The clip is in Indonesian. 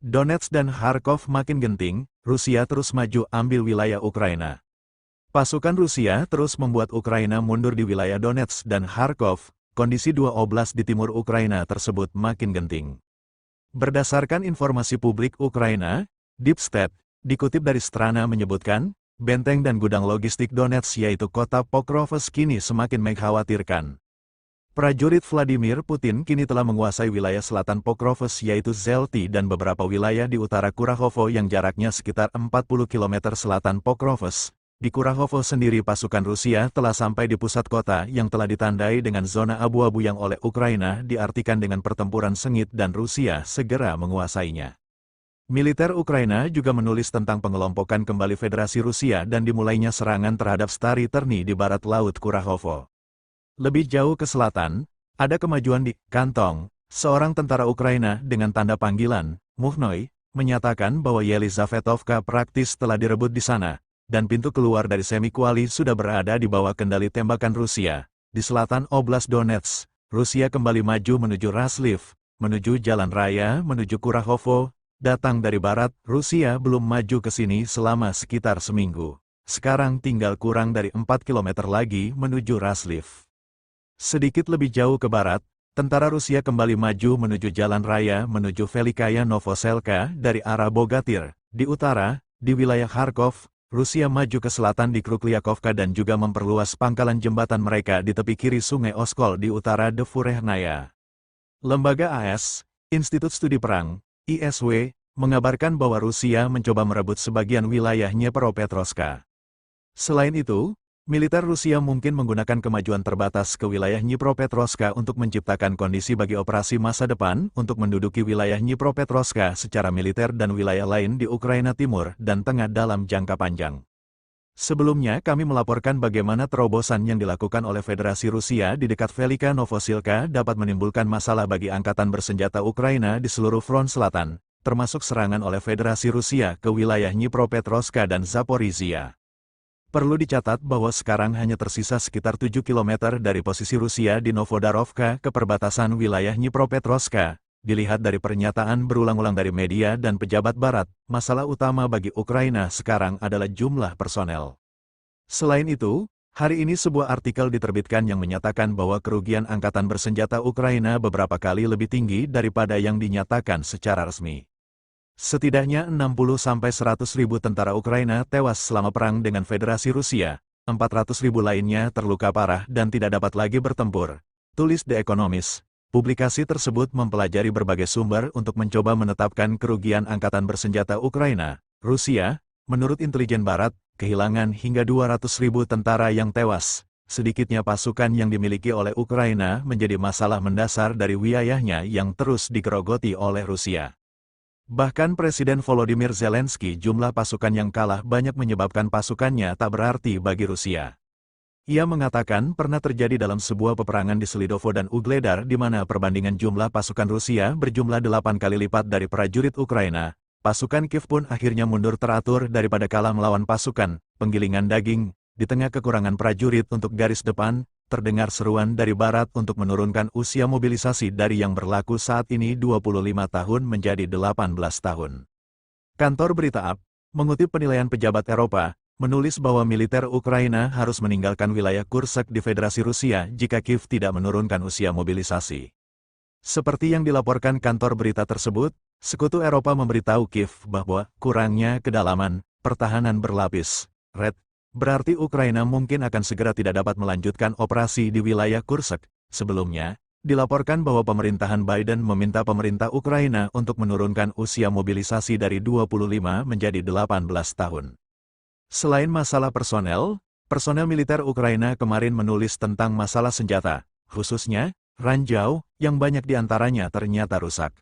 Donetsk dan Kharkov makin genting, Rusia terus maju ambil wilayah Ukraina. Pasukan Rusia terus membuat Ukraina mundur di wilayah Donetsk dan Kharkov, kondisi dua oblast di timur Ukraina tersebut makin genting. Berdasarkan informasi publik Ukraina, Deep State, dikutip dari Strana menyebutkan, benteng dan gudang logistik Donetsk yaitu kota Pokrovsk kini semakin mengkhawatirkan. Prajurit Vladimir Putin kini telah menguasai wilayah selatan Pokrovsk yaitu Zelty dan beberapa wilayah di utara Kurahovo yang jaraknya sekitar 40 km selatan Pokrovsk. Di Kurahovo sendiri pasukan Rusia telah sampai di pusat kota yang telah ditandai dengan zona abu-abu yang oleh Ukraina diartikan dengan pertempuran sengit dan Rusia segera menguasainya. Militer Ukraina juga menulis tentang pengelompokan kembali Federasi Rusia dan dimulainya serangan terhadap Stary Terny di barat laut Kurahovo. Lebih jauh ke selatan, ada kemajuan di Kantong. Seorang tentara Ukraina dengan tanda panggilan, Muhnoy, menyatakan bahwa Yelizavetovka praktis telah direbut di sana, dan pintu keluar dari Semikuali sudah berada di bawah kendali tembakan Rusia. Di selatan Oblast Donetsk, Rusia kembali maju menuju Rasliv, menuju jalan raya menuju Kurahovo. Datang dari barat, Rusia belum maju ke sini selama sekitar seminggu. Sekarang tinggal kurang dari 4 km lagi menuju Rasliv. Sedikit lebih jauh ke barat, tentara Rusia kembali maju menuju jalan raya menuju Velikaya Novoselka dari arah Bogatyr. Di utara, di wilayah Kharkov, Rusia maju ke selatan di Krukliakovka dan juga memperluas pangkalan jembatan mereka di tepi kiri Sungai Oskol di utara Devurehnaya. Lembaga AS, Institut Studi Perang, ISW, mengabarkan bahwa Rusia mencoba merebut sebagian wilayah Dnipropetrovsk. Selain itu, militer Rusia mungkin menggunakan kemajuan terbatas ke wilayah Dnipropetrovsk untuk menciptakan kondisi bagi operasi masa depan untuk menduduki wilayah Dnipropetrovsk secara militer dan wilayah lain di Ukraina Timur dan Tengah dalam jangka panjang. Sebelumnya kami melaporkan bagaimana terobosan yang dilakukan oleh Federasi Rusia di dekat Velika Novosilka dapat menimbulkan masalah bagi angkatan bersenjata Ukraina di seluruh front selatan, termasuk serangan oleh Federasi Rusia ke wilayah Dnipropetrovsk dan Zaporizhia. Perlu dicatat bahwa sekarang hanya tersisa sekitar 7 km dari posisi Rusia di Novodarovka ke perbatasan wilayah Dnipropetrovsk. Dilihat dari pernyataan berulang-ulang dari media dan pejabat barat, masalah utama bagi Ukraina sekarang adalah jumlah personel. Selain itu, hari ini sebuah artikel diterbitkan yang menyatakan bahwa kerugian angkatan bersenjata Ukraina beberapa kali lebih tinggi daripada yang dinyatakan secara resmi. Setidaknya 60-100 ribu tentara Ukraina tewas selama perang dengan Federasi Rusia, 400 ribu lainnya terluka parah dan tidak dapat lagi bertempur, tulis The Economist. Publikasi tersebut mempelajari berbagai sumber untuk mencoba menetapkan kerugian angkatan bersenjata Ukraina. Rusia, menurut intelijen barat, kehilangan hingga 200 ribu tentara yang tewas. Sedikitnya pasukan yang dimiliki oleh Ukraina menjadi masalah mendasar dari wilayahnya yang terus digerogoti oleh Rusia. Bahkan Presiden Volodymyr Zelensky jumlah pasukan yang kalah banyak menyebabkan pasukannya tak berarti bagi Rusia. Ia mengatakan pernah terjadi dalam sebuah peperangan di Slidovo dan Ugledar di mana perbandingan jumlah pasukan Rusia berjumlah 8 kali lipat dari prajurit Ukraina. Pasukan Kiev pun akhirnya mundur teratur daripada kalah melawan pasukan penggilingan daging. Di tengah kekurangan prajurit untuk garis depan, terdengar seruan dari barat untuk menurunkan usia mobilisasi dari yang berlaku saat ini 25 tahun menjadi 18 tahun. Kantor berita AP, mengutip penilaian pejabat Eropa, menulis bahwa militer Ukraina harus meninggalkan wilayah Kursk di Federasi Rusia jika Kiev tidak menurunkan usia mobilisasi. Seperti yang dilaporkan kantor berita tersebut, Sekutu Eropa memberitahu Kiev bahwa kurangnya kedalaman pertahanan berlapis, Red, berarti Ukraina mungkin akan segera tidak dapat melanjutkan operasi di wilayah Kursk. Sebelumnya, dilaporkan bahwa pemerintahan Biden meminta pemerintah Ukraina untuk menurunkan usia mobilisasi dari 25 menjadi 18 tahun. Selain masalah personel militer Ukraina kemarin menulis tentang masalah senjata, khususnya ranjau, yang banyak diantaranya ternyata rusak.